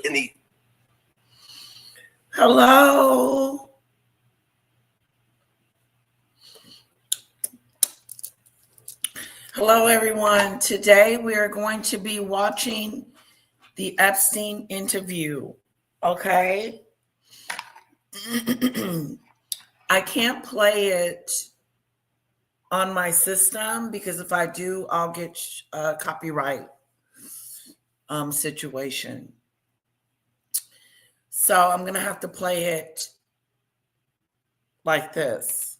in the. Hello. Hello, everyone. Today we are going to be watching the Epstein interview. Okay. I can't play it on my system because if I do, I'll get a copyright situation. So I'm going to have to play it like this.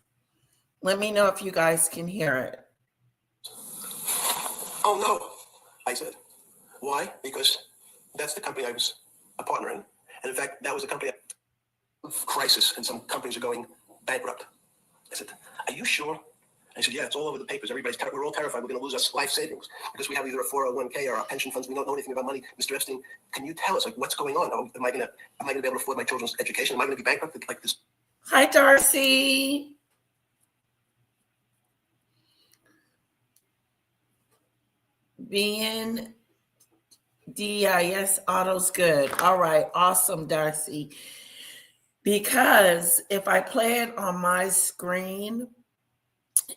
Let me know if you guys can hear it. Oh, no, I said. Why? Because that's the company I was a partner in. And in fact, that was the company of crisis, and some companies are going bankrupt. I said, are you sure? I said, yeah, it's all over the papers. We're all terrified we're going to lose our life savings because we have either a 401k or our pension funds. We don't know anything about money. Mr. Epstein, can you tell us what's going on? Am I going to be able to afford my children's education? Am I going to be bankrupt like this? Hi, Darcy. BNDIS Auto's good. All right, awesome, Darcy. Because if I play it on my screen,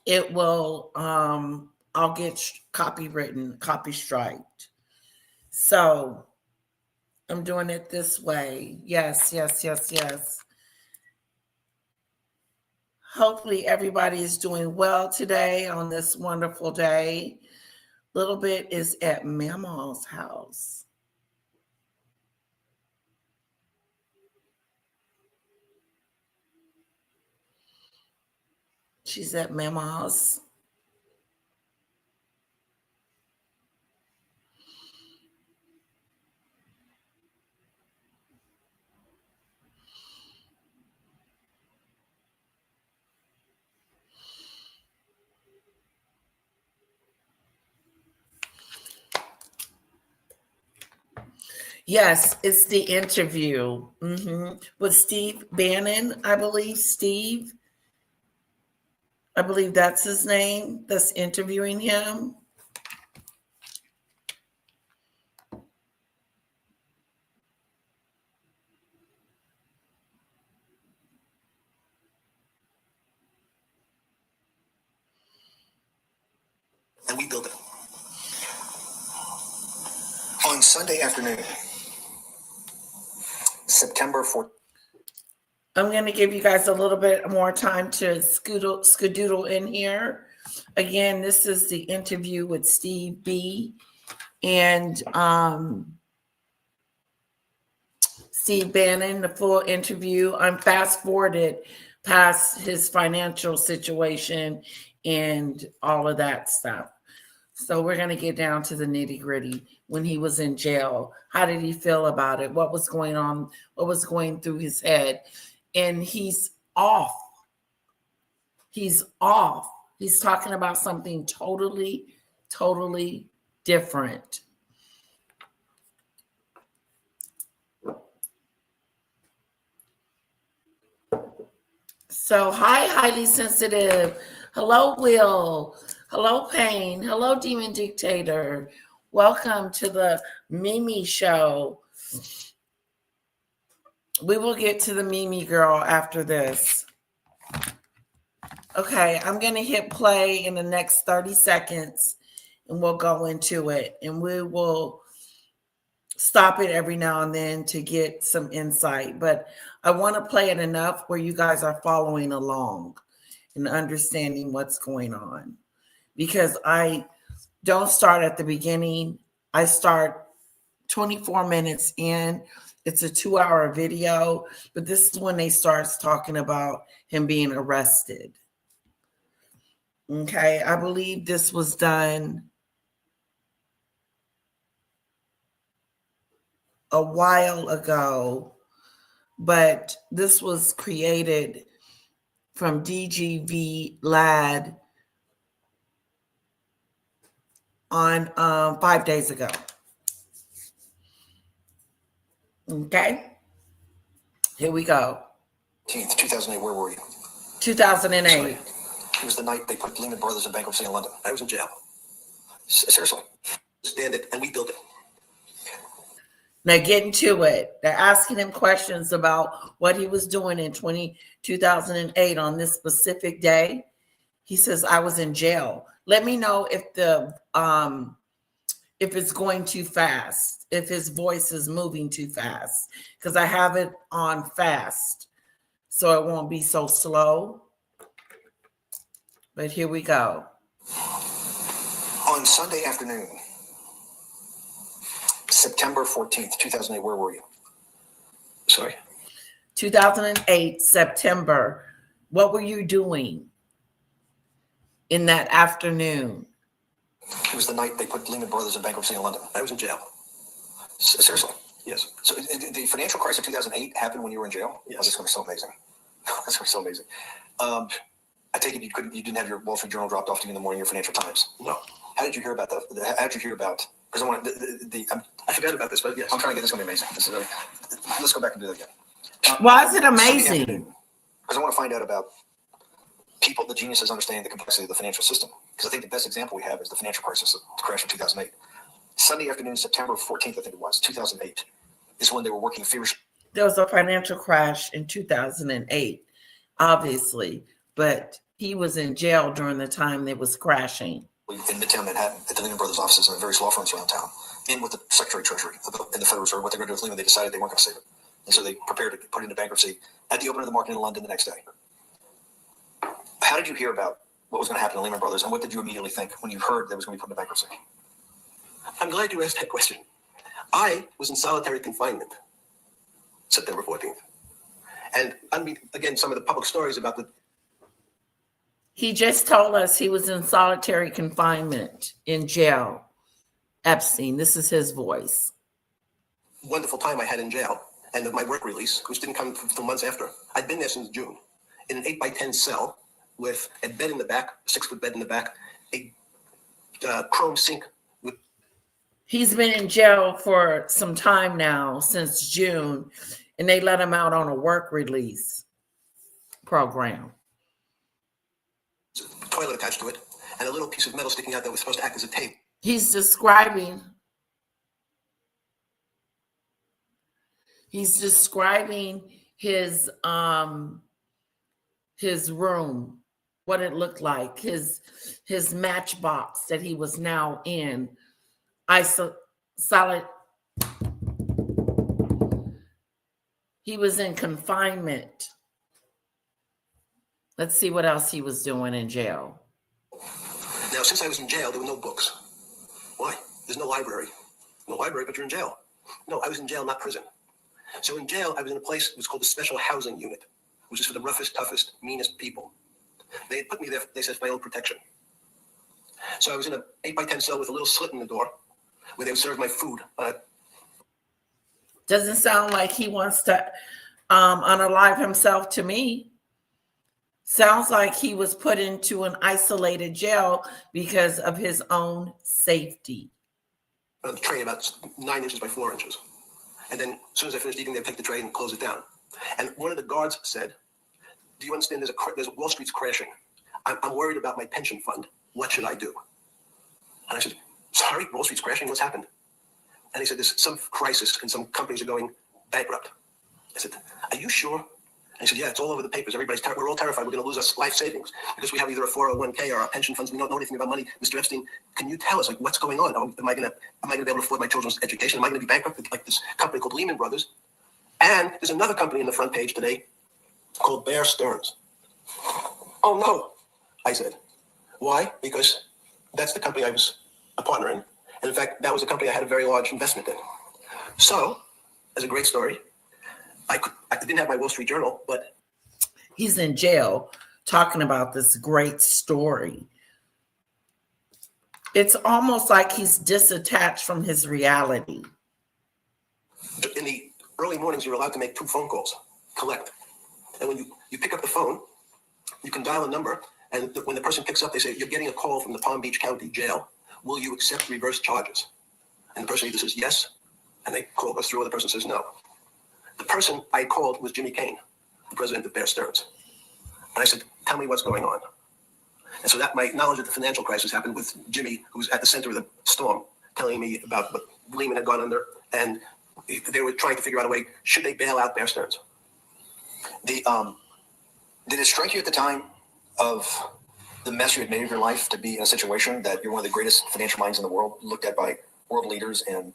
it will I'll get copy striked. So I'm doing it this way. Yes. Hopefully everybody is doing well today on this wonderful day. Little Bit is at Mama's house. She's at Mama's. Yes, it's the interview with Steve Bannon, I believe. Steve, I believe that's his name, that's interviewing him. And we built it. On Sunday afternoon, September 4th. I'm going to give you guys a little bit more time to skedoodle in here. Again, this is the interview with Steve B. and Steve Bannon, the full interview. I'm fast forwarded past his financial situation and all of that stuff. So we're going to get down to the nitty gritty. When he was in jail, how did he feel about it? What was going on? What was going through his head? And he's off. He's off. He's talking about something totally different. So, hi, highly sensitive. Hello, Will. Hello, Pain. Hello, Demon Dictator. Welcome to the Mimi Show. We will get to the Mimi girl after this. Okay, I'm going to hit play in the next 30 seconds and we'll go into it. And we will stop it every now and then to get some insight. But I want to play it enough where you guys are following along and understanding what's going on. Because I don't start at the beginning. I start 24 minutes in. It's a 2-hour video, but this is when they start talking about him being arrested. Okay, I believe this was done a while ago, but this was created from DGV Lad on 5 days ago. Okay, here we go. 2008, where were you? 2008. It was the night they put Lehman Brothers in bankruptcy in London. I was in jail. Seriously. Stand it, and we built it. They're getting to it. They're asking him questions about what he was doing in 2008 on this specific day. He says, I was in jail. Let me know if if it's going too fast, if his voice is moving too fast, because I have it on fast, so it won't be so slow. But here we go. On Sunday afternoon, September 14th, 2008, where were you? Sorry. 2008, September. What were you doing in that afternoon? It was the night they put Lehman Brothers in bankruptcy in London. I was in jail. Seriously? Yes. So the financial crisis of 2008 happened when you were in jail? Yes. Oh, that's going to be so amazing. That's going to be so amazing. I take it you didn't have your Wall Street Journal dropped off to you in the morning, your Financial Times? No. How did you hear about that? How did you hear about, because I want I forgot about this, but yes. I'm trying to get this going to be amazing. Let's go back and do that again. Why is it amazing? Because I want to find out about people, the geniuses understanding the complexity of the financial system. Because I think the best example we have is the financial crisis, the crash in 2008. Sunday afternoon, September 14th, I think it was, 2008, is when they were working feverishly. There was a financial crash in 2008, obviously, but he was in jail during the time it was crashing. In Midtown Manhattan, at the Lehman Brothers offices and various law firms around town, and with the Secretary of Treasury and the Federal Reserve, what they're going to do with Lehman, they decided they weren't going to save it. And so they prepared to put it into bankruptcy at the opening of the market in London the next day. How did you hear about what was going to happen to Lehman Brothers, and what did you immediately think when you heard that it was going to be put into bankruptcy? I'm glad you asked that question. I was in solitary confinement September 14th. And again, some of the public stories about the... He just told us he was in solitary confinement in jail. Epstein, this is his voice. Wonderful time I had in jail and of my work release, which didn't come until months after. I'd been there since June in an 8x10 cell with a bed in the back, a 6-foot bed in the back, a chrome sink. He's been in jail for some time now, since June, and they let him out on a work release program. Toilet attached to it, and a little piece of metal sticking out that was supposed to act as a tape. He's describing his room, what it looked like, his matchbox that he was now in. He was in confinement. Let's see what else he was doing in jail. Now, since I was in jail, there were no books. Why? There's no library. No library, but you're in jail. No, I was in jail, not prison. So in jail, I was in a place that was called the Special Housing Unit, which is for the roughest, toughest, meanest people. They had put me there, they said, for my own protection. So I was in an 8x10 cell with a little slit in the door where they would serve my food. Doesn't sound like he wants to unalive himself to me. Sounds like he was put into an isolated jail because of his own safety. A tray about 9 inches by 4 inches. And then as soon as I finished eating, they'd take the tray and close it down. And one of the guards said, do you understand there's Wall Street's crashing. I'm worried about my pension fund. What should I do? And I said, sorry, Wall Street's crashing. What's happened? And he said, there's some crisis and some companies are going bankrupt. I said, are you sure? And he said, yeah, it's all over the papers. We're all terrified. We're going to lose our life savings because we have either a 401k or our pension funds. We don't know anything about money. Mr. Epstein, can you tell us what's going on? Am I going to be able to afford my children's education? Am I going to be bankrupt like this company called Lehman Brothers? And there's another company in the front page today called Bear Stearns. Oh no, I said. Why? Because that's the company I was a partner in. And in fact, that was a company I had a very large investment in. So, as a great story, I didn't have my Wall Street Journal, but... He's in jail talking about this great story. It's almost like he's disattached from his reality. In the early mornings, you're allowed to make 2 phone calls, collect. And when you pick up the phone, you can dial a number, and when the person picks up, they say, you're getting a call from the Palm Beach County Jail. Will you accept reverse charges? And the person either says yes, and they call us through, or the person says no. The person I called was Jimmy Kane, the president of Bear Stearns. And I said, tell me what's going on. And so that my knowledge of the financial crisis happened with Jimmy, who was at the center of the storm, telling me about what Lehman had gone under and they were trying to figure out a way, should they bail out Bear Stearns? Did it strike you at the time of the mess you had made of your life to be in a situation that you're one of the greatest financial minds in the world, looked at by world leaders and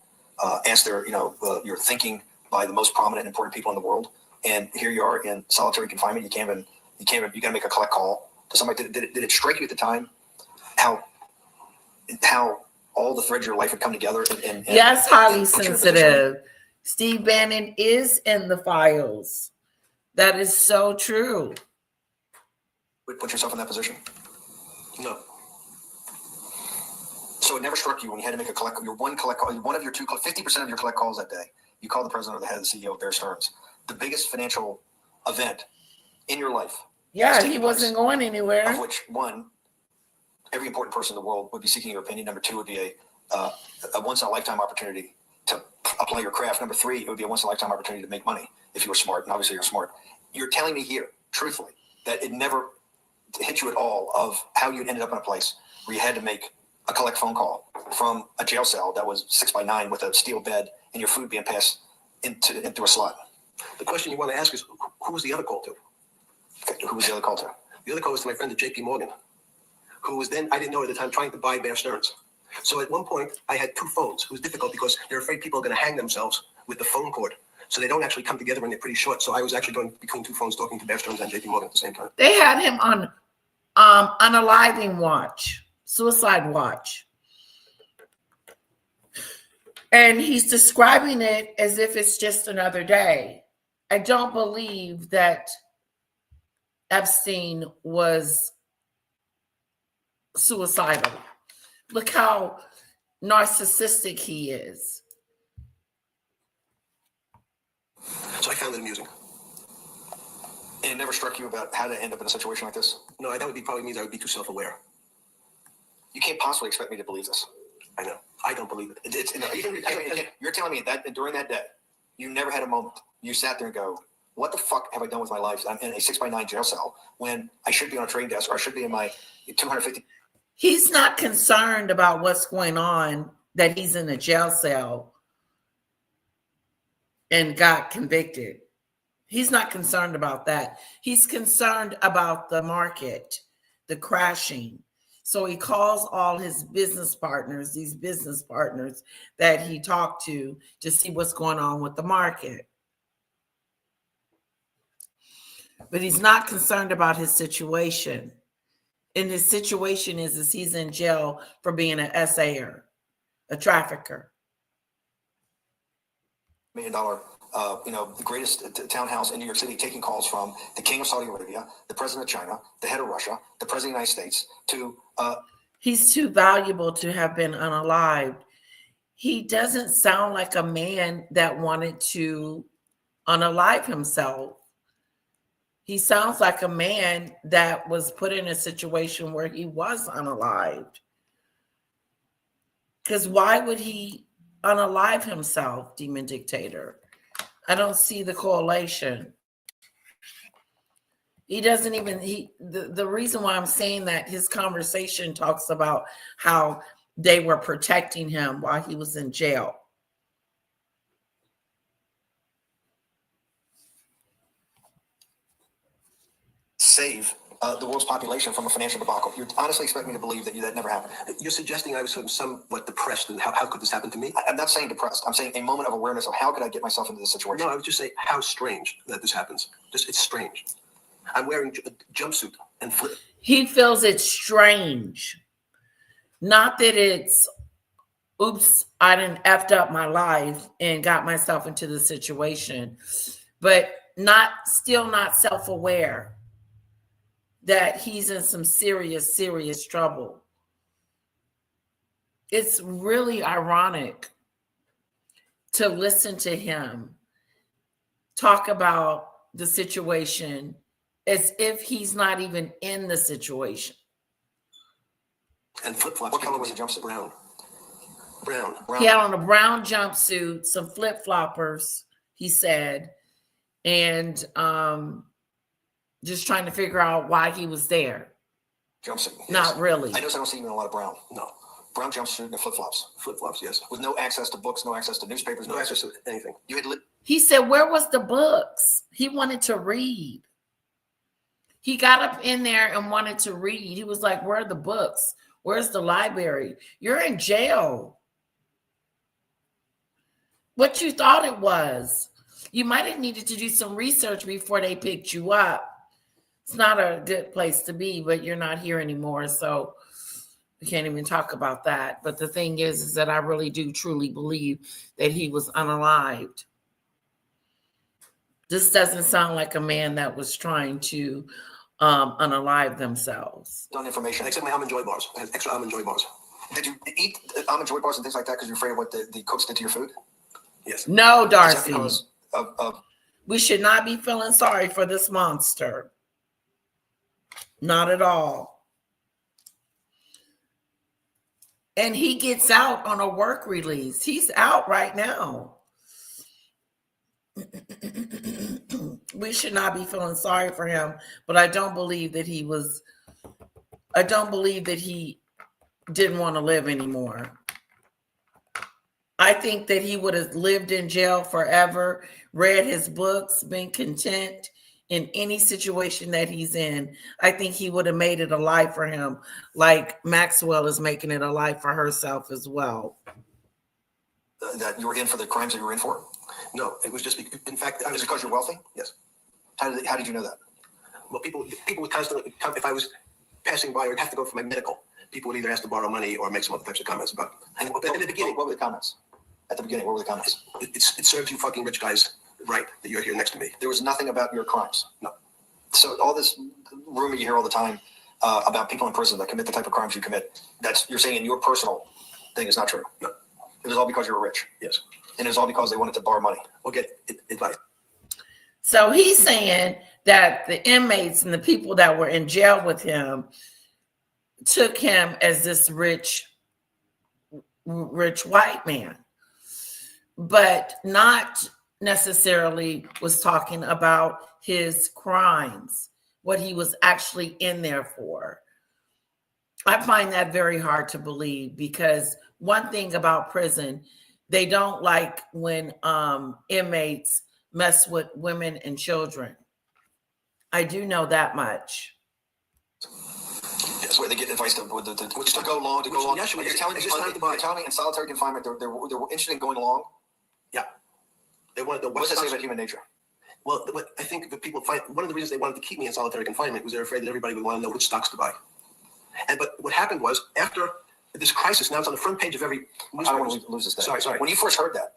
asked your thinking by the most prominent and important people in the world, and here you are in solitary confinement. You got to make a collect call to somebody. Did it strike you at the time how all the threads of your life would come together? And yes, highly put you in a position? sensitive. Steve Bannon is in the files. That is so true. Would put yourself in that position? No. So it never struck you when you had to make a collect, one of your 50% of your collect calls that day, you called the president or the head of the CEO of Bear Stearns, the biggest financial event in your life. Yeah, he wasn't going anywhere. Of which, one, every important person in the world would be seeking your opinion. Number two would be a once in a lifetime opportunity to apply your craft. Number three, it would be a once in a lifetime opportunity to make money if you were smart, and obviously you're smart. You're telling me here, truthfully, that it never hit you at all of how you ended up in a place where you had to make a collect phone call from a jail cell that was 6x9 with a steel bed and your food being passed into a slot. The question you want to ask is, who was the other call to? Okay, who was the other call to? The other call was to my friend at JP Morgan, who was then, I didn't know at the time, trying to buy Bear Stearns. So at one point, I had two phones. It was difficult because they're afraid people are going to hang themselves with the phone cord. So they don't actually come together and they're pretty short. So I was actually going between two phones talking to Bear Stearns and JP Morgan at the same time. They had him on unaliving watch, suicide watch. And he's describing it as if it's just another day. I don't believe that Epstein was suicidal. Look how narcissistic he is. So I found it amusing. And it never struck you about how to end up in a situation like this? No, that would be probably means I would be too self-aware. You can't possibly expect me to believe this. I know. I don't believe it. You're telling me that during that day, you never had a moment. You sat there and go, what the fuck have I done with my life? I'm in a 6x9 jail cell when I should be on a trading desk or I should be in my 250. He's not concerned about what's going on, that he's in a jail cell and got convicted. He's not concerned about that. He's concerned about the market, the crashing. So he calls all his business partners, these business partners that he talked to see what's going on with the market. But he's not concerned about his situation. And his situation is he's in jail for being an SAer, a trafficker. $1 million, the greatest townhouse in New York City, taking calls from the king of Saudi Arabia, the president of China, the head of Russia, the president of the United States, to... He's too valuable to have been unalived. He doesn't sound like a man that wanted to unalive himself. He sounds like a man that was put in a situation where he was unalived. Because why would he unalive himself, Demon Dictator? I don't see the correlation. He doesn't even, the reason why I'm saying that, his conversation talks about how they were protecting him while he was in jail. Save the world's population from a financial debacle. You honestly expect me to believe that that never happened? You're suggesting I was somewhat depressed, and how could this happen to me? I'm not saying depressed. I'm saying a moment of awareness of how could I get myself into this situation. No, I would just say how strange that this happens. It's strange. I'm wearing a jumpsuit and flip. He feels it's strange. Not that it's, oops, I done effed up my life and got myself into the situation, but still not self-aware that he's in some serious, serious trouble. It's really ironic to listen to him talk about the situation as if he's not even in the situation. And flip-flops. What color was the jumpsuit? Brown. He had on a brown jumpsuit, some flip-floppers, he said, and just trying to figure out why he was there. Jumpsuit. Not really. I notice I don't see even a lot of brown. No. brown jumpsuit and flip-flops Flip-flops, yes. with no access to books, no access to newspapers, No access to anything. You had He said, where was the books? He wanted to read. He got up in there and wanted to read. He was like, where are the books? Where's the library? You're in jail. What you thought it was. You might have needed to do some research before they picked you up. It's not a good place to be, but you're not here anymore. So we can't even talk about that. But the thing is that I really do truly believe that he was unalived. This doesn't sound like a man that was trying to unalive themselves. on information. Except my almond joy bars. I had extra almond joy bars. Did you eat almond joy bars and things like that because you're afraid of what the cooks did to your food? Yes. No, Is that Darcy. because of We should not be feeling sorry for this monster. Not at all. And he gets out on a work release. He's out right now. We should not be feeling sorry for him, but I don't believe that he didn't want to live anymore. I think that he would have lived in jail forever, read his books, been content in any situation that he's in. I think he would have made it a life for him, like Maxwell is making it a life for herself as well. that you were in for the crimes that you were in for? No, it was just, in fact, I Is was, it because you're wealthy? yes. How did you know that? Well, people would constantly come, if I was passing by or have to go for my medical, people would either ask to borrow money or make some other types of comments about, and in the beginning, What were the comments? At the beginning, what were the comments? it serves you fucking rich guys right that you're here next to me. There was nothing about your crimes. No. So all this rumor you hear all the time about people in prison that commit the type of crimes you commit, you're saying in your personal thing is not true. No. It was all because you were rich. Yes. And it was all because they wanted to borrow money. Or get advice. So he's saying that the inmates and the people that were in jail with him took him as this rich white man, but not necessarily was talking about his crimes, what he was actually in there for. I find that very hard to believe, because one thing about prison, they don't like when inmates mess with women and children. I do know that much. That's where they get advice to go long. Yes, You're telling me in solitary confinement, they're interested in going long? Yeah. They wanted the What does that say about human nature? Well, what I think that people find, one of the reasons they wanted to keep me in solitary confinement was they're afraid that everybody would want to know which stocks to buy. But what happened was, after this crisis, now it's on the front page of every newspaper. I don't want to lose this day. Sorry. When you first heard that,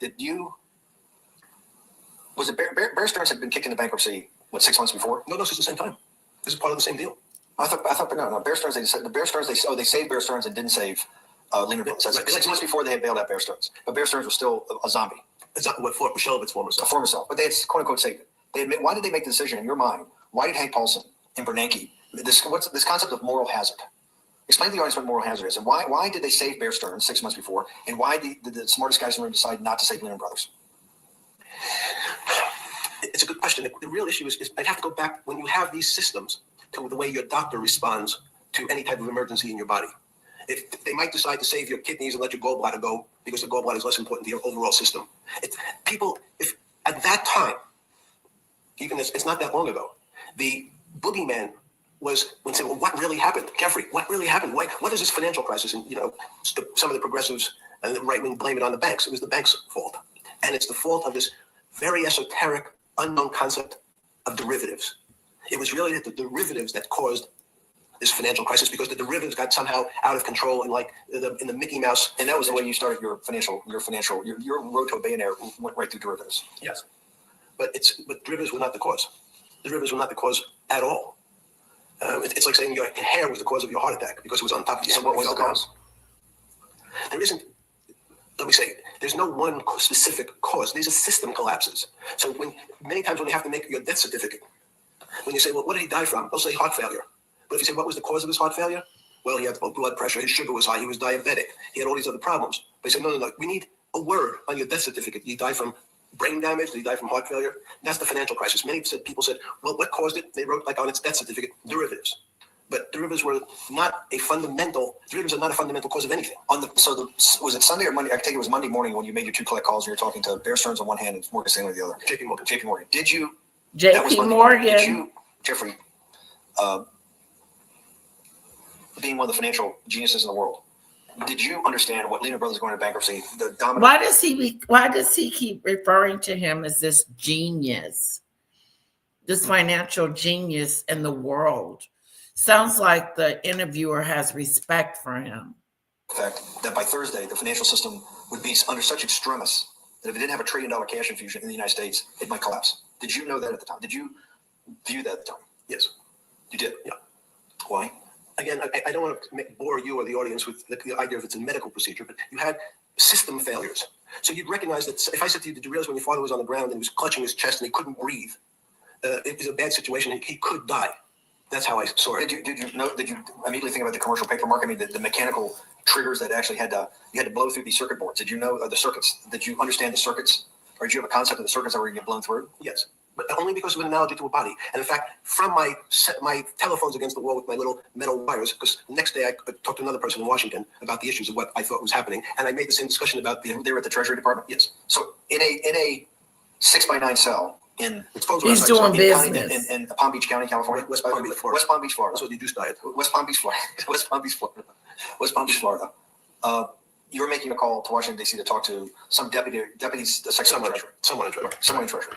was it Bear Stearns had been kicked into bankruptcy, 6 months before? No, this is the same time. This is part of the same deal. I thought, no. Bear Stearns, they saved Bear Stearns and didn't save Lehman Brothers. That's 6 months before they had bailed out Bear Stearns. But Bear Stearns was still a zombie. It's not what Michelle of its former A self. former self. But they had quote unquote saved it. Why did they make the decision in your mind? Why did Hank Paulson and Bernanke, what's this concept of moral hazard? Explain to the audience what moral hazard is, and why did they save Bear Stearns 6 months before, and why did the smartest guys in the room decide not to save Lehman Brothers? It's a good question. The real issue is I'd have to go back when you have these systems to the way your doctor responds to any type of emergency in your body. If they might decide to save your kidneys and let your gallbladder go because the gallbladder is less important to your overall system. If at that time, even it's not that long ago, the boogeyman was when saying, well, what really happened? Jeffrey, what really happened? What is this financial crisis? And, some of the progressives and the right wing blame it on the banks. It was the banks' fault. And it's the fault of this very esoteric, unknown concept of derivatives. It was really the derivatives that caused this financial crisis, because the derivatives got somehow out of control in the Mickey Mouse. And that was the way you started your road to a billionaire went right through derivatives. Yes. But derivatives were not the cause. Derivatives were not the cause at all. It's like saying your hair was the cause of your heart attack because it was on top of you. So what was the cause? There isn't, let me say, there's no one specific cause. These are system collapses. So many times when you have to make your death certificate, when you say, well, what did he die from? They'll say heart failure. But if you say, what was the cause of his heart failure? Well, he had blood pressure, his sugar was high, he was diabetic, he had all these other problems. But you say, no, we need a word on your death certificate. Did he die from brain damage? Did he die from heart failure? And that's the financial crisis. Many people said, well, what caused it? They wrote on its death certificate, derivatives. but derivatives were not a fundamental. Derivatives are not a fundamental cause of anything. Was it Sunday or Monday? I take it was Monday morning when you made your two collect calls and you're talking to Bear Stearns on one hand and Morgan Stanley on the other. JP Morgan. JP Morgan. Did you? JP Morgan. Did you, Jeffrey, being one of the financial geniuses in the world, did you understand what Lehman Brothers going into bankruptcy? The dominant. Why does he keep referring to him as this genius, this financial genius in the world? Sounds like the interviewer has respect for him. The fact that by Thursday the financial system would be under such extremis that if it didn't have $1 trillion cash infusion in the United States, it might collapse. Did you know that at the time? Did you view that at the time? Yes. You did. Yeah. Why? Again, I don't want to bore you or the audience with the idea of it's a medical procedure, but you had system failures. So you'd recognize that if I said to you, did you realize when your father was on the ground and he was clutching his chest and he couldn't breathe, it was a bad situation and he could die. That's how I saw it. Did you immediately think about the commercial paper market? I mean, the mechanical triggers that actually you had to blow through these circuit boards. Did you know the circuits? Did you understand the circuits? Or did you have a concept of the circuits that were going to get blown through? Yes, but only because of an analogy to a body. And in fact, from my telephones against the wall with my little metal wires, because the next day I talked to another person in Washington about the issues of what I thought was happening, and I made the same discussion about They were at the Treasury Department? Yes. So in a 6x9 cell in He's doing business in Palm Beach County, California. West Palm Beach, Florida. West Palm Beach, Florida. That's what you do, diet. West Palm Beach, Florida. West Palm Beach, Florida. West Palm Beach, Florida. You were making a call to Washington, D.C. to talk to some deputy, the Secretary of Treasury. Someone in Treasury. Someone in Treasury.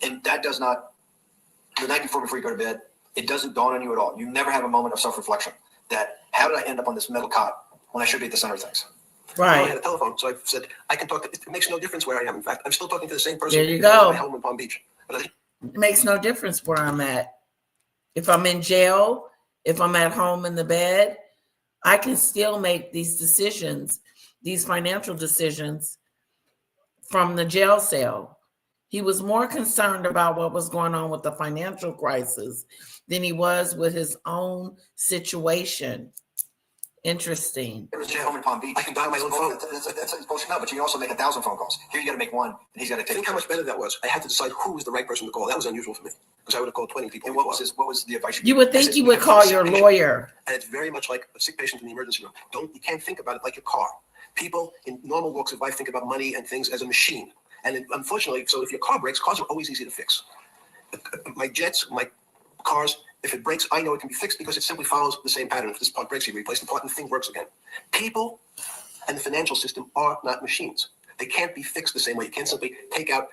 And that does not, the night before you go to bed, it doesn't dawn on you at all. You never have a moment of self-reflection that, how did I end up on this metal cot when I should be at the center of things? I right. had a telephone, so I said, I can talk. It makes no difference where I am. In fact, I'm still talking to the same person. There you go. At my home in Palm Beach. But It makes no difference where I'm at. If I'm in jail, if I'm at home in the bed, I can still make these decisions, these financial decisions from the jail cell. He was more concerned about what was going on with the financial crisis than he was with his own situation. Interesting. It was at home in Palm Beach. I can dial my own phone. That's bullshit. No, but you can also make 1,000 phone calls. Here you got to make one, and he's got to take. Think how much better that was. I had to decide who was the right person to call. That was unusual for me because I would have called 20 people. And what was the advice You would think you would call your lawyer. And it's very much like a sick patient in the emergency room. You can't think about it like a car. People in normal walks of life think about money and things as a machine. And unfortunately, so if your car breaks, cars are always easy to fix. My jets, my cars, if it breaks, I know it can be fixed because it simply follows the same pattern. If this part breaks, you replace the part and the thing works again. People and the financial system are not machines. They can't be fixed the same way. You can't simply take out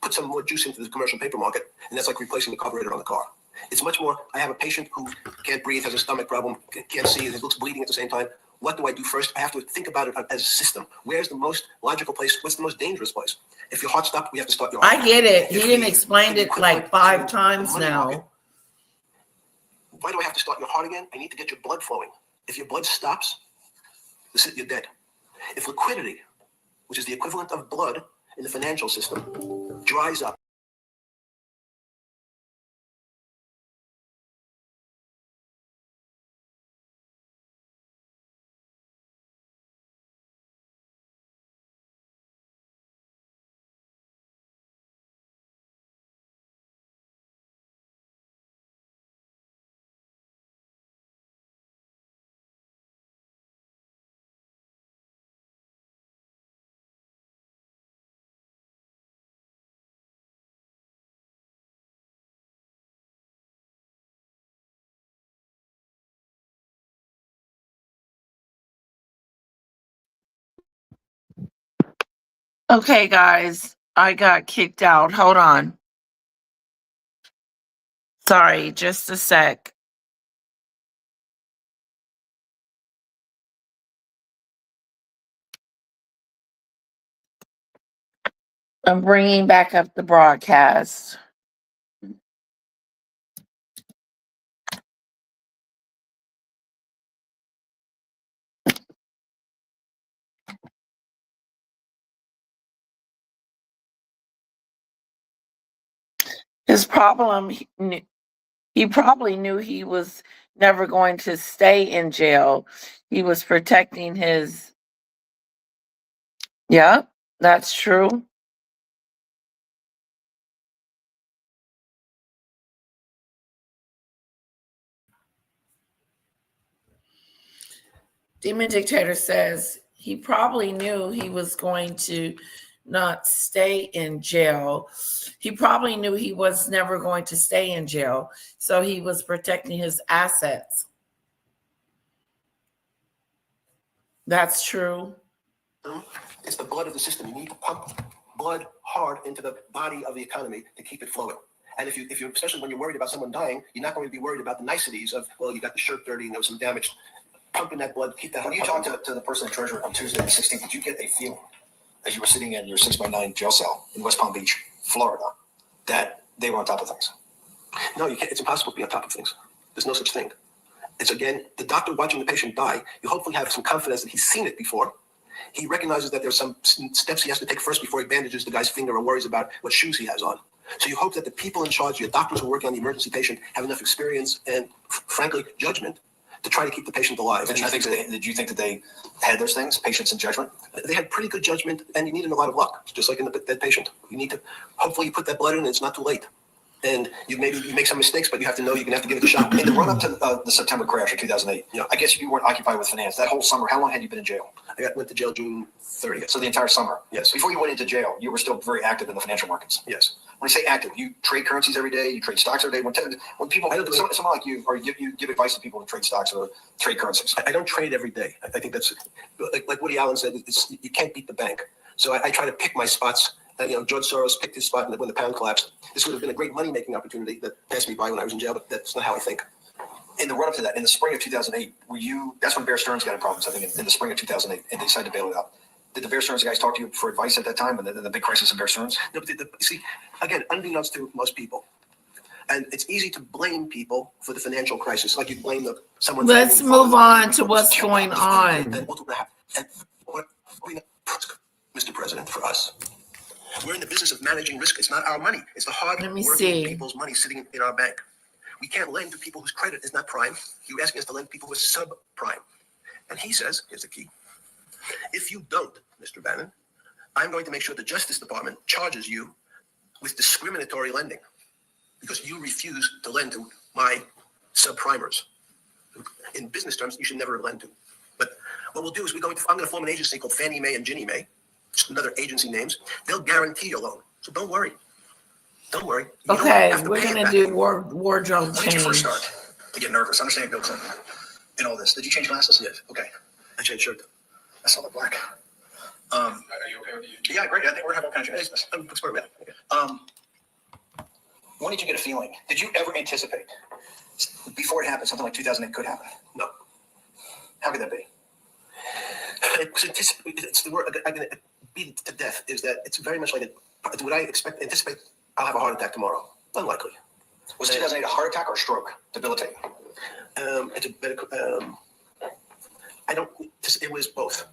put some more juice into the commercial paper market, and that's like replacing the carburetor on the car. It's much more, I have a patient who can't breathe, has a stomach problem, can't see, looks bleeding at the same time. What do I do first? I have to think about it as a system. Where's the most logical place? What's the most dangerous place? If your heart stopped, we have to start your heart. I get it. He didn't explain it like 5 times now. Why do I have to start your heart again? I need to get your blood flowing. If your blood stops, you're dead. If liquidity, which is the equivalent of blood in the financial system, dries up, Okay, guys, I got kicked out. Hold on. Sorry, just a sec. I'm bringing back up the broadcast. His problem, he probably knew he was never going to stay in jail. He was protecting his. Yeah, that's true. Demon Dictator says he probably knew he was going to not stay in jail. He probably knew he was never going to stay in jail. So he was protecting his assets. That's true. It's the blood of the system. You need to pump blood hard into the body of the economy to keep it flowing. And if you especially when you're worried about someone dying, you're not going to be worried about the niceties of, well, you got the shirt dirty and there was some damage. Pumping that blood, keep that. When you talked to the person in treasury on Tuesday the 16th, did you get a feeling as you were sitting in your 6x9 jail cell in West Palm Beach, Florida, that they were on top of things? No, you can't. It's impossible to be on top of things. There's no such thing. It's, again, the doctor watching the patient die. You hopefully have some confidence that he's seen it before. He recognizes that there's some steps he has to take first before he bandages the guy's finger or worries about what shoes he has on. So you hope that the people in charge, your doctors who are working on the emergency patient, have enough experience and, frankly, judgment to try to keep the patient alive. Did you think that they had those things, patience and judgment? They had pretty good judgment, and you need a lot of luck, just like in that patient. You need to, hopefully you put that blood in and it's not too late. And you make some mistakes, but you have to know you're going to have to give it a shot. In the run up to the September crash of 2008, Yeah. I guess you weren't occupied with finance. That whole summer, how long had you been in jail? Went to jail June 30th. So the entire summer? Yes. Before you went into jail, you were still very active in the financial markets? Yes. When I say active, you trade currencies every day, you trade stocks every day. When people, I don't do someone like you, or you give advice to people to trade stocks or trade currencies. I don't trade every day. I think that's, like Woody Allen said, you can't beat the bank. So I try to pick my spots. George Soros picked his spot when the pound collapsed. This would have been a great money-making opportunity that passed me by when I was in jail, but that's not how I think. In the run-up to that, in the spring of 2008, that's when Bear Stearns got in problems, I think, in the spring of 2008, and they decided to bail it out. Did the Bear Stearns guys talk to you for advice at that time, and the big crisis in Bear Stearns? No, but see, again, unbeknownst to most people, and it's easy to blame people for the financial crisis, like you blame someone. Let's move on to what's going on. And what we know, Mr. President, for us, we're in the business of managing risk. It's not our money. It's the hard-working people's money sitting in our bank. We can't lend to people whose credit is not prime. You're asking us to lend to people who are subprime. And he says, here's the key. If you don't, Mr. Bannon, I'm going to make sure the Justice Department charges you with discriminatory lending because you refuse to lend to my subprimers. In business terms, you should never lend to. But what we'll do is I'm going to form an agency called Fannie Mae and Ginnie Mae, just another agency names. They'll guarantee your loan. So don't worry. Don't worry. Okay, we're going to do wardrobe When did you first change. start to get nervous? Understanding Bill Clinton and all this. Did you change glasses? Yes. Okay. I changed shirt. I saw the black. Are you okay with you? Yeah, great. I think we're having all kinds of changes. I'm explaining that. Okay. When did you get a feeling? Did you ever anticipate before it happened something like 2008 could happen? No. How could that be? It's the word I'm going to beat it to death. Is that it's very much like would I anticipate I'll have a heart attack tomorrow? Unlikely. Was 2008 a heart attack or a stroke? Debilitating. It's a medical. I don't. It was both.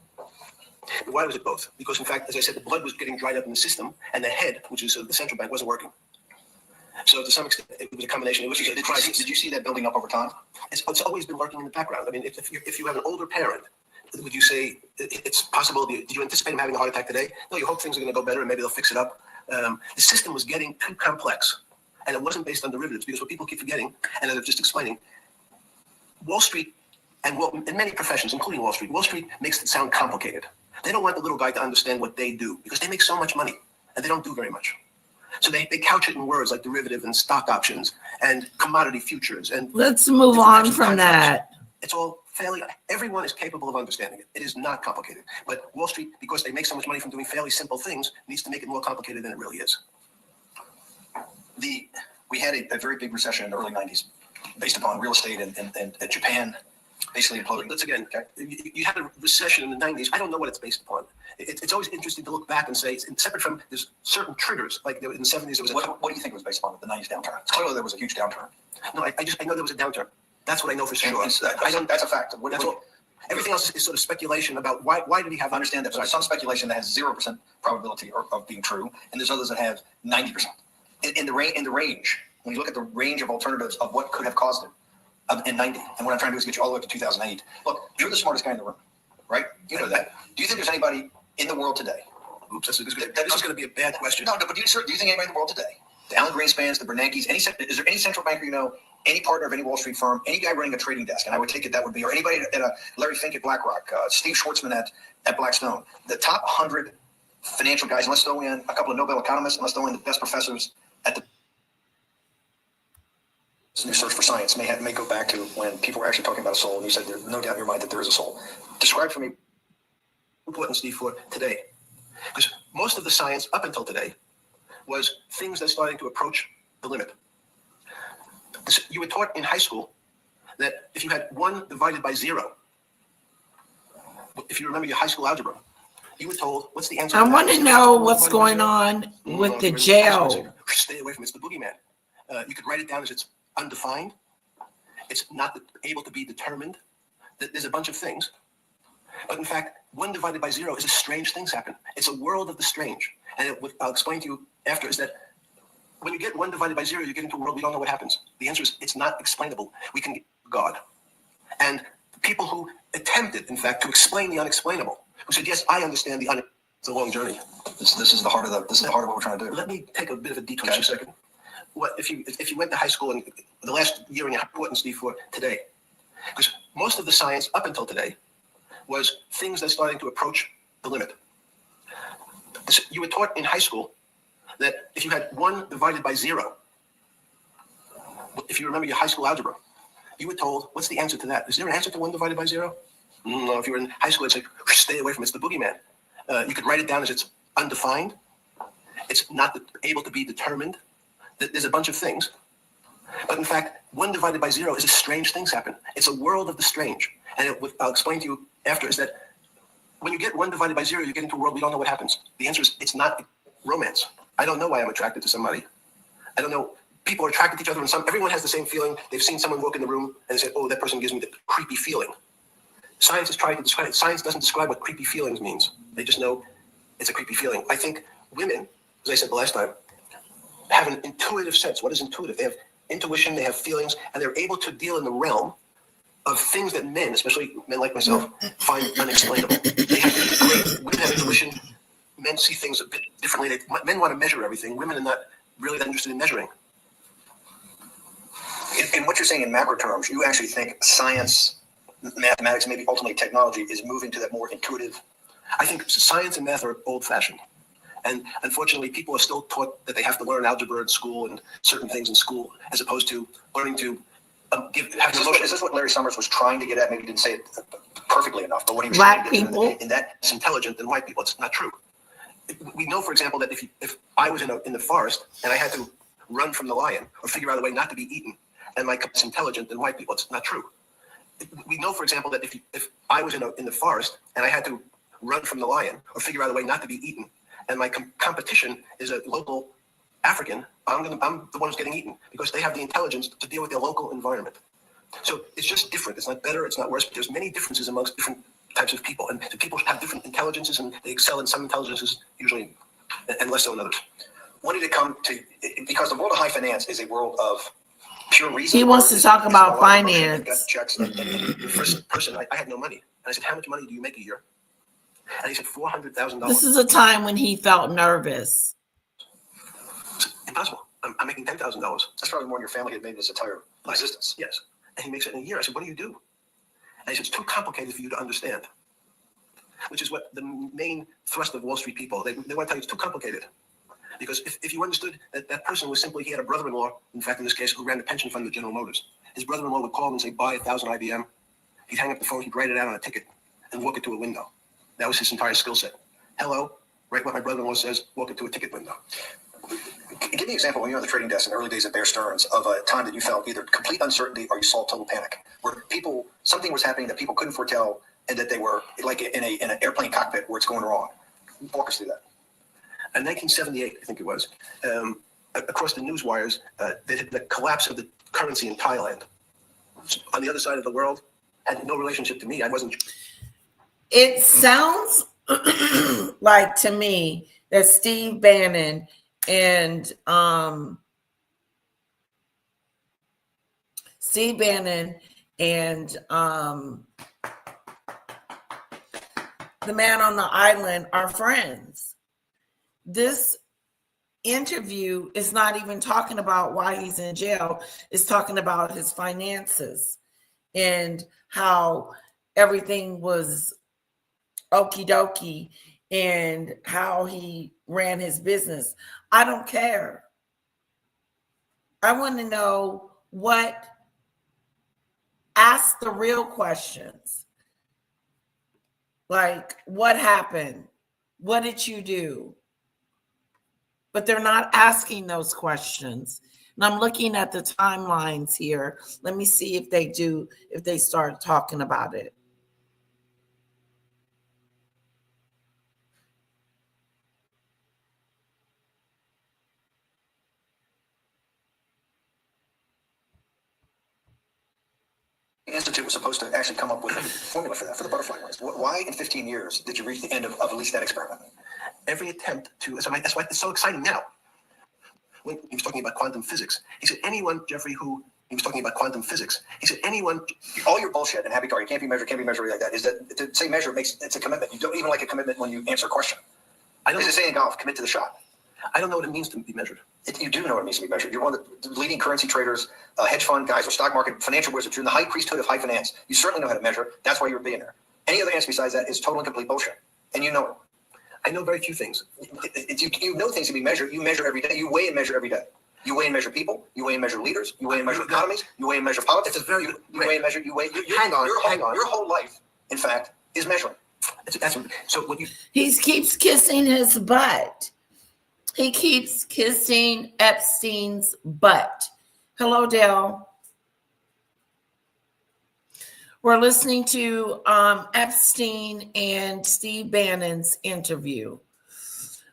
Why was it both? Because in fact, as I said, the blood was getting dried up in the system, and the head, which is the central bank, wasn't working. So to some extent, it was a combination. It was a crisis. Did you see that building up over time? It's always been lurking in the background. I mean, if you have an older parent, would you say it's possible? Did you anticipate him having a heart attack today? No, you hope things are going to go better and maybe they'll fix it up. The system was getting too complex, and it wasn't based on derivatives because what people keep forgetting, and as I'm just explaining, Wall Street and in many professions, including Wall Street makes it sound complicated. They don't want the little guy to understand what they do because they make so much money and they don't do very much. So they couch it in words like derivative and stock options and commodity futures. And Let's move on from that. it's all fairly, everyone is capable of understanding it. It is not complicated. But Wall Street, because they make so much money from doing fairly simple things, needs to make it more complicated than it really is. We had a very big recession in the early 90s based upon real estate and Japan basically imploding. Let's again, you had a recession in the 90s. I don't know what it's based upon. It's always interesting to look back and say, it's separate from, there's certain triggers, like in the 70s, there was What do you think was based upon the 90s downturn? Clearly there was a huge downturn. No, I know there was a downturn. That's what I know for sure. That's a fact. That's all. Everything else is sort of speculation about why did he have. I understand that. There's some speculation that has 0% probability of being true, and there's others that have 90%. In the range, when you look at the range of alternatives of what could have caused it in 90, and what I'm trying to do is get you all the way up to 2008. Look, you're the smartest guy in the room, right? You know that. Do you think there's anybody in the world today? Oops, this is going to be a bad question. No, but do you think anybody in the world today? The Alan Greenspans, the Bernanke's, is there any central banker you know any partner of any Wall Street firm, any guy running a trading desk, and I would take it that would be, or anybody at a Larry Fink at BlackRock, Steve Schwartzman at Blackstone, the top 100 financial guys, and let's throw in a couple of Nobel economists, and let's throw in the best professors at the new search for science may go back to when people were actually talking about a soul, and you said there's no doubt in your mind that there is a soul. Describe for me Important, Steve, for today. Because most of the science up until today was things that's starting to approach the limit. You were taught in high school that if you had 1 divided by 0, if you remember your high school algebra, you were told, what's the answer? I want to know what's going on with the jail. Stay away from it. It's the boogeyman. You could write it down as it's undefined. It's not able to be determined. There's a bunch of things. But in fact, 1 divided by 0 is a strange things happen. It's a world of the strange. And what I'll explain to you after is that when you get 1 divided by 0, you get into a world we don't know what happens. The answer is it's not explainable. We can get God. And people who attempted, in fact, to explain the unexplainable, who said, yes, I understand the unexplainable. It's a long journey. this is the heart of what we're trying to do. Let me take a bit of a detour for a second. What if you went to high school and the last year and your importance for today? Because most of the science up until today was things that's starting to approach the limit. You were taught in high school that if you had 1 divided by 0, if you remember your high school algebra, you were told, what's the answer to that? Is there an answer to 1 divided by 0? No, if you were in high school, it's like, stay away from it. It's the boogeyman. You could write it down as it's undefined. It's not able to be determined. There's a bunch of things. But in fact, 1 divided by 0 is a strange things happen. It's a world of the strange. And what I'll explain to you after is that when you get 1 divided by 0, you get into a world we don't know what happens. The answer is it's not romance. I don't know why I'm attracted to somebody. I don't know. People are attracted to each other, and everyone has the same feeling. They've seen someone walk in the room and they say, oh, that person gives me the creepy feeling. Science is trying to describe it. Science doesn't describe what creepy feelings means. They just know it's a creepy feeling. I think women, as I said the last time, have an intuitive sense. What is intuitive? They have intuition, they have feelings, and they're able to deal in the realm of things that men, especially men like myself, find unexplainable. They have women have intuition. Men see things a bit differently. Men want to measure everything. Women are not really that interested in measuring. In what you're saying in macro terms, you actually think science, mathematics, maybe ultimately technology is moving to that more intuitive. I think science and math are old-fashioned. And unfortunately, people are still taught that they have to learn algebra in school and certain things in school, as opposed to learning to Is this what Larry Summers was trying to get at? Maybe he didn't say it perfectly enough, but what he was Black trying to get people. in that it's intelligent than white people. It's not true. We know, for example, that if I was in the forest and I had to run from the lion or figure out a way not to be eaten, and it's intelligent than white people. It's not true. We know, for example, that if I was in the forest and I had to run from the lion or figure out a way not to be eaten, and my competition is a local African, I'm the one who's getting eaten because they have the intelligence to deal with their local environment. So it's just different. It's not better. It's not worse. But there's many differences amongst different types of people, and the people have different intelligences, and they excel in some intelligences usually, and less so in others. When did it come to? Because the world of high finance is a world of pure reason. He wants to talk about finance. Got checks. And the first person, I had no money, and I said, "How much money do you make a year?" And he said, $400,000. This is a time when he felt nervous. Impossible. I'm making $10,000. That's probably more than your family had made this entire existence. Yes. And he makes it in a year. I said, what do you do? And he said, it's too complicated for you to understand. Which is what the main thrust of Wall Street people, they want to tell you it's too complicated. Because if you understood that that person was simply, he had a brother-in-law, in fact, in this case, who ran the pension fund of General Motors. His brother-in-law would call him and say, buy 1,000 IBM. He'd hang up the phone, he'd write it out on a ticket and walk it to a window. That was his entire skill set. Hello, write what my brother-in-law says, walk it to a ticket window. Give me an example when you were on the trading desk in the early days of Bear Stearns of a time that you felt either complete uncertainty or you saw total panic, where something was happening that people couldn't foretell and that they were like in an airplane cockpit where it's going wrong. Walk us through that. In 1978, I think it was, across the news wires, the collapse of the currency in Thailand. On the other side of the world, had no relationship to me. I wasn't. It sounds like to me that Steve Bannon and the man on the island are friends. This interview is not even talking about why he's in jail. It's talking about his finances and how everything was okie dokie and how he ran his business. I don't care. I want to know ask the real questions. Like, what happened? What did you do? But they're not asking those questions. And I'm looking at the timelines here. Let me see if they start talking about it. The Institute was supposed to actually come up with a formula for that, for the butterfly wings. Why in 15 years did you reach the end of at least that experiment? Every attempt to, that's why it's so exciting now. When he was talking about quantum physics, he said he was talking about quantum physics. He said all your bullshit and happy target can't be measured like that. Is that to say measure it's a commitment. You don't even like a commitment when you answer a question. As they say in golf, commit to the shot. I don't know what it means to be measured. You do know what it means to be measured. You're one of the leading currency traders, hedge fund guys, or stock market financial wizards. You're in the high priesthood of high finance. You certainly know how to measure. That's why you're a billionaire. Any other answer besides that is total and complete bullshit. And you know it. I know very few things. You know things to be measured. You measure every day. You weigh and measure every day. You weigh and measure people. You weigh and measure leaders. You weigh and measure economies. You weigh and measure politics. It's a very you weigh and measure. Hang on. Your whole life, in fact, is measuring. He keeps kissing his butt. He keeps kissing Epstein's butt. Hello, Dale. We're listening to Epstein and Steve Bannon's interview.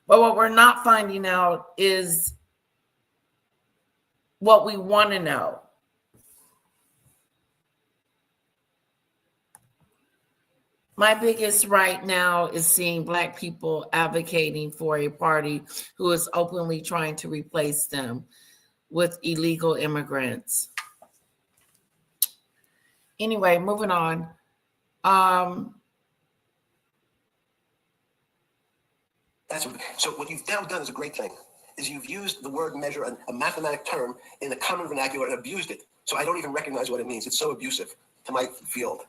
But what we're not finding out is what we want to know. My biggest right now is seeing Black people advocating for a party who is openly trying to replace them with illegal immigrants. Anyway, moving on. So what you've now done is a great thing, is you've used the word measure, a mathematic term, in the common vernacular and abused it. So I don't even recognize what it means. It's so abusive to my field.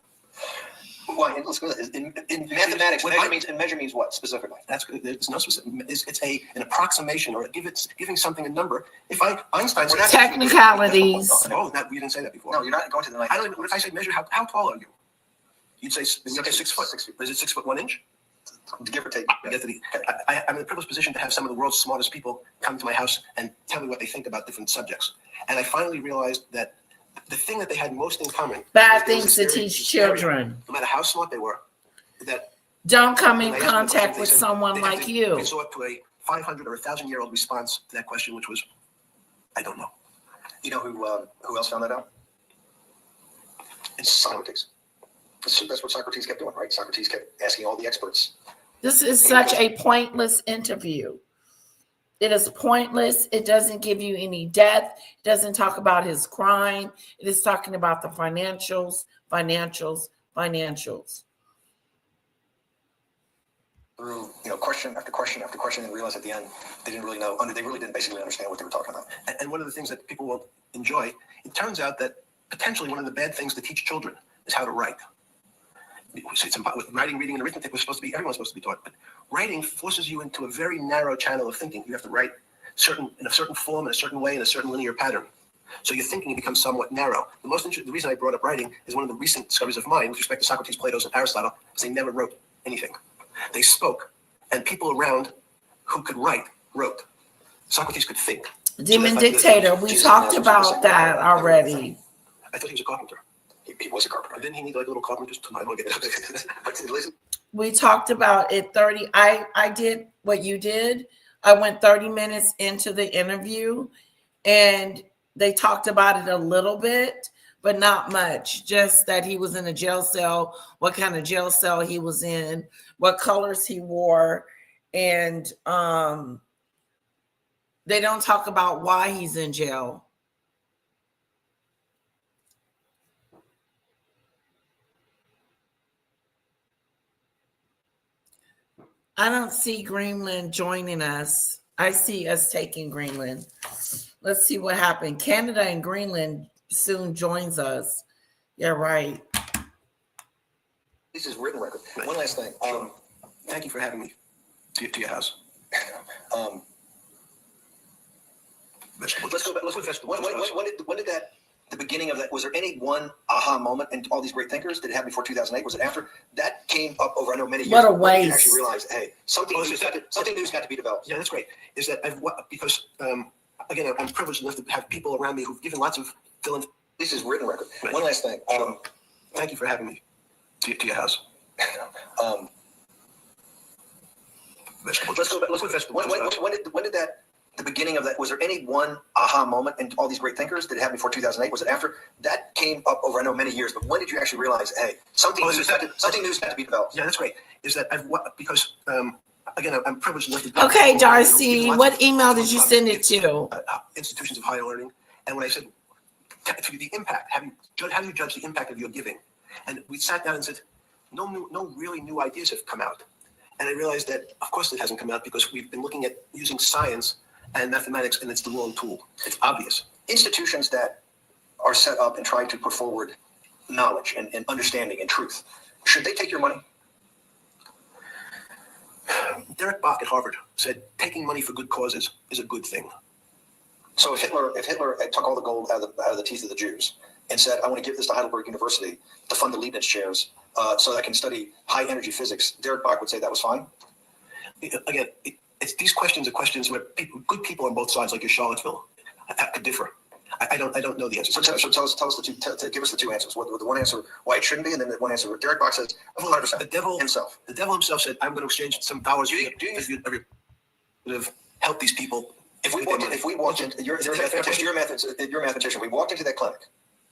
Why? Let's go. In mathematics, measure means what specifically? There's no specific. It's an approximation, or giving something a number. If Einstein said technicalities. Oh, you didn't say that before. No, you're not going to the. I don't even. What if I say measure? How tall are you? You'd say 6 foot. 6 feet. Is it 6 foot 1 inch? Give or take. I'm in the privileged position to have some of the world's smartest people come to my house and tell me what they think about different subjects. And I finally realized that the thing that they had most in common. Bad things to teach children. No matter how smart they were, that don't come in contact with someone like you. They saw up to a 500 or 1,000-year-old response to that question, which was, I don't know. You know who else found that out? It's Socrates. That's what Socrates kept doing, right? Socrates kept asking all the experts. This is such a pointless interview. It is pointless. It doesn't give you any depth. It doesn't talk about his crime. It is talking about the financials. Through question after question after question, and realized at the end they didn't really know. They really didn't basically understand what they were talking about. And one of the things that people will enjoy, it turns out that potentially one of the bad things to teach children is how to write. With writing, reading, and arithmetic everyone's supposed to be taught, but writing forces you into a very narrow channel of thinking. You have to write in a certain form, in a certain way, in a certain linear pattern. So your thinking becomes somewhat narrow. The reason I brought up writing is one of the recent discoveries of mine with respect to Socrates, Plato, and Aristotle, is they never wrote anything. They spoke, and people around who could write wrote. Socrates could think. Demon dictator. We talked about that already. I thought he was a carpenter. He was a carpenter. Didn't he need like little carpenters to get it? We talked about it 30. I did what you did. I went 30 minutes into the interview and they talked about it a little bit, but not much. Just that he was in a jail cell, what kind of jail cell he was in, what colors he wore. And they don't talk about why he's in jail. I don't see Greenland joining us. I see us taking Greenland. Let's see what happened. Canada and Greenland soon joins us. Yeah, right. This is written record. One last thing. Thank you for having me to your house. Vegetables. Let's go back. Let's go to vegetables. When did that, the beginning of that, was there any one aha moment in all these great thinkers? Did it happen before 2008? Was it after? That came up over, I know, many years. What a When did you waste. actually realize, hey, something new's got to be developed. Yeah, that's great. Is that because again, I'm privileged enough to have people around me who've given lots of philanthropy. This is written record. Right. One last thing. Thank you for having me to your house. Vegetables. Let's go back. Let's go to vegetables. When did that, the beginning of that, was there any one aha moment in all these great thinkers? Did it happen before 2008? Was it after? That came up over, I know, many years. But when did you actually realize, hey, something new's got to be developed? Yeah, that's great. Is that because again, I'm privileged enough to. Okay, Darcy, what email did you send it to? Institutions of higher learning. And when I said to the impact, how do you judge the impact of your giving? And we sat down and said, no really new ideas have come out. And I realized that, of course, it hasn't come out because we've been looking at using science and mathematics, and it's the wrong tool. It's obvious. Institutions that are set up and try to put forward knowledge and understanding and truth, should they take your money? Derek Bach at Harvard said, taking money for good causes is a good thing. So if Hitler took all the gold out of the teeth of the Jews and said, I want to give this to Heidelberg University to fund the Leibniz chairs so that I can study high energy physics, Derek Bach would say that was fine? Again, it's these questions are questions where good people on both sides, like your Charlottesville, could differ. I don't know the answer. So tell us the two. Give us the two answers. The one answer why it shouldn't be, and then the one answer. Derek Bach says 100%. The devil himself. The devil himself said, "I'm going to exchange some dollars to help these people." If we walked into you're a mathematician. We walked into that clinic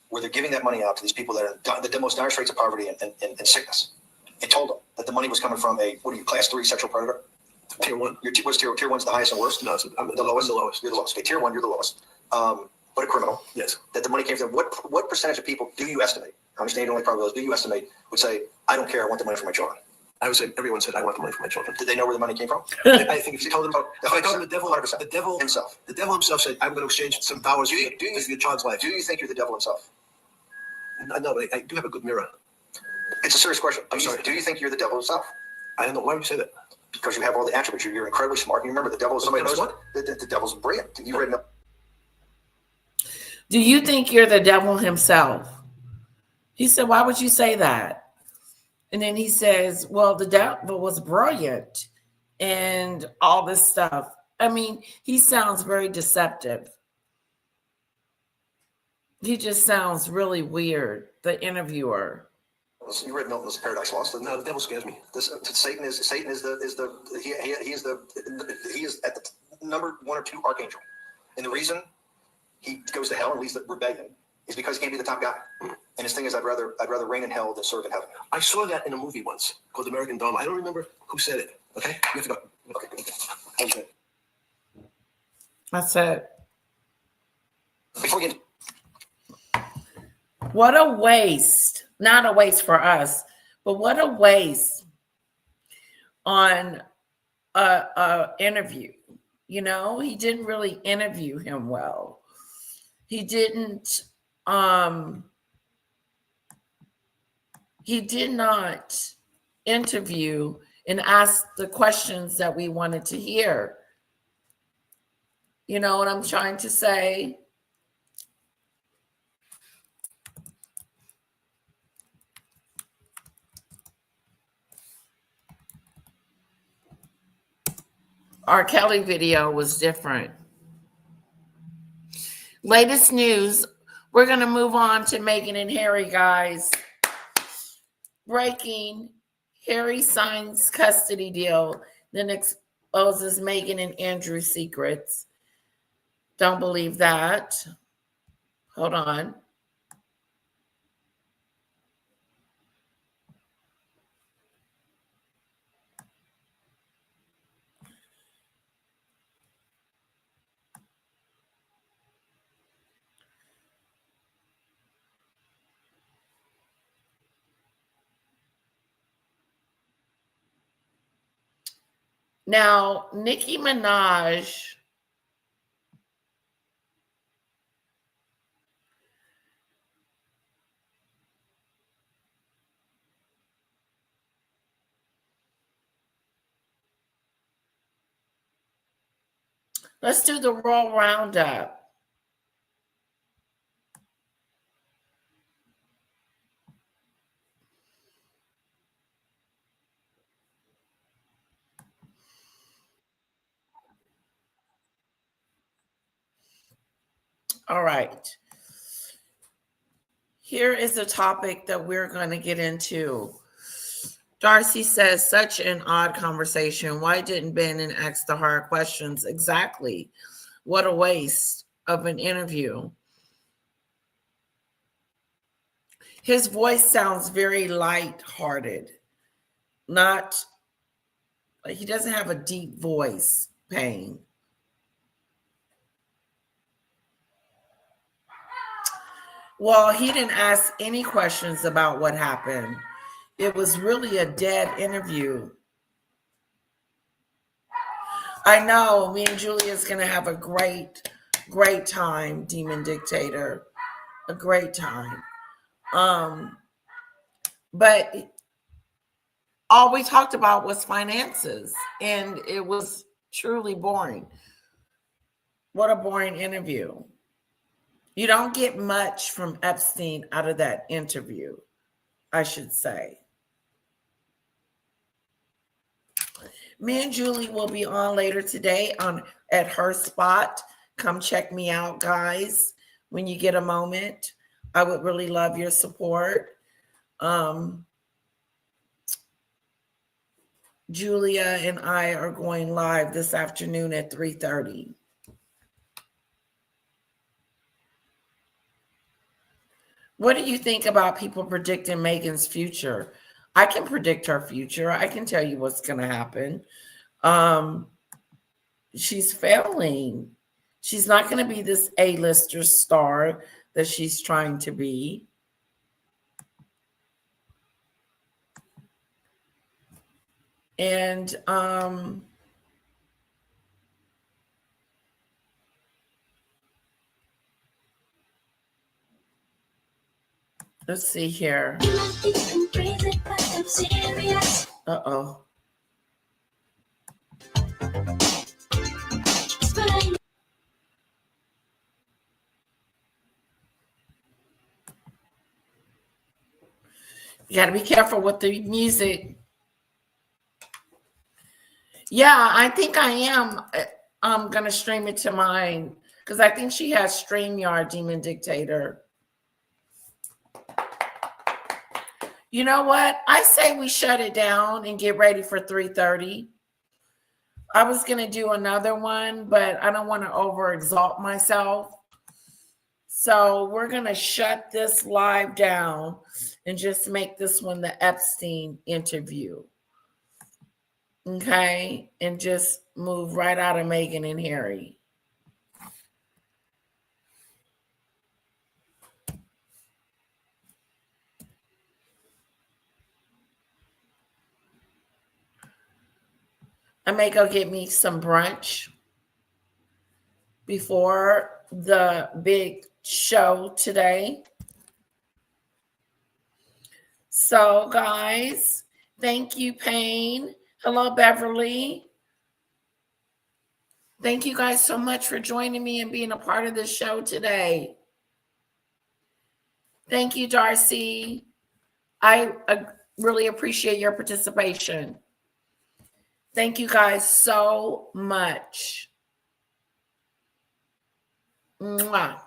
where they're giving that money out to these people that are in the most dire straits of poverty and sickness, and told them that the money was coming from a class 3 sexual predator. Tier 1. What's tier 1's the highest and worst? No, I'm the lowest. The lowest. You're the lowest. Okay, tier 1, you're the lowest. But a criminal. Yes. That the money came from. What percentage of people do you estimate? I understand only probably those. Do you estimate would say, I don't care. I want the money for my children? I would say everyone said, I want the money for my children. Did they know where the money came from? I think if you told them, the devil 100%. himself said, I'm going to exchange some dollars for your child's life. Do you think you're the devil himself? No, but I do have a good mirror. It's a serious question. I'm sorry. Do you think you're the devil himself? I don't know. Why would you say that? Because you have all the attributes. You're incredibly smart. You remember the devil is somebody who knows what? The devil's brilliant. You read enough. Do you think you're the devil himself? He said, why would you say that? And then he says, well, the devil was brilliant and all this stuff. I mean, he sounds very deceptive. He just sounds really weird, the interviewer. You read Milton's Paradise Lost. No, the devil scares me. Satan is at the number 1 or 2 archangel, and the reason he goes to hell and leads the rebellion is because he can't be the top guy. And his thing is, I'd rather reign in hell than serve in heaven. I saw that in a movie once called American Dharma. I don't remember who said it. Okay, you have to go. Okay. That's it. Before we get What a waste. Not a waste for us, but what a waste on a interview. You know, he didn't really interview him well. He did not interview and ask the questions that we wanted to hear. You know what I'm trying to say? R. Kelly video was different. Latest news. We're going to move on to Meghan and Harry, guys. Breaking. Harry signs custody deal, then exposes Meghan and Andrew's secrets. Don't believe that. Hold on. Now, Nicki Minaj, let's do the Royal Roundup. All right. Here is a topic that we're going to get into. Darcy says, such an odd conversation. Why didn't Bannon ask the hard questions? Exactly. What a waste of an interview. His voice sounds very light-hearted. He doesn't have a deep voice, Payne. Well, he didn't ask any questions about what happened. It was really a dead interview. I know me and Julia's going to have a great, great time, Demon Dictator. A great time. But all we talked about was finances, and it was truly boring. What a boring interview. You don't get much from Epstein out of that interview, I should say. Me and Julie will be on later today at her spot. Come check me out, guys, when you get a moment. I would really love your support. Julia and I are going live this afternoon at 3:30. What do you think about people predicting Meghan's future? I can predict her future. I can tell you what's going to happen. She's failing. She's not going to be this A-lister star that she's trying to be. And let's see here. Uh-oh. You got to be careful with the music. Yeah, I think I am. I'm going to stream it to mine because I think she has StreamYard, Demon Dictator. You know what? I say we shut it down and get ready for 3:30. I was going to do another one, but I don't want to overexalt myself. So we're going to shut this live down and just make this one the Epstein interview. Okay? And just move right out of Meghan and Harry. I may go get me some brunch before the big show today. So, guys, thank you, Payne. Hello, Beverly. Thank you guys so much for joining me and being a part of this show today. Thank you, Darcy. I really appreciate your participation. Thank you guys so much. Mwah.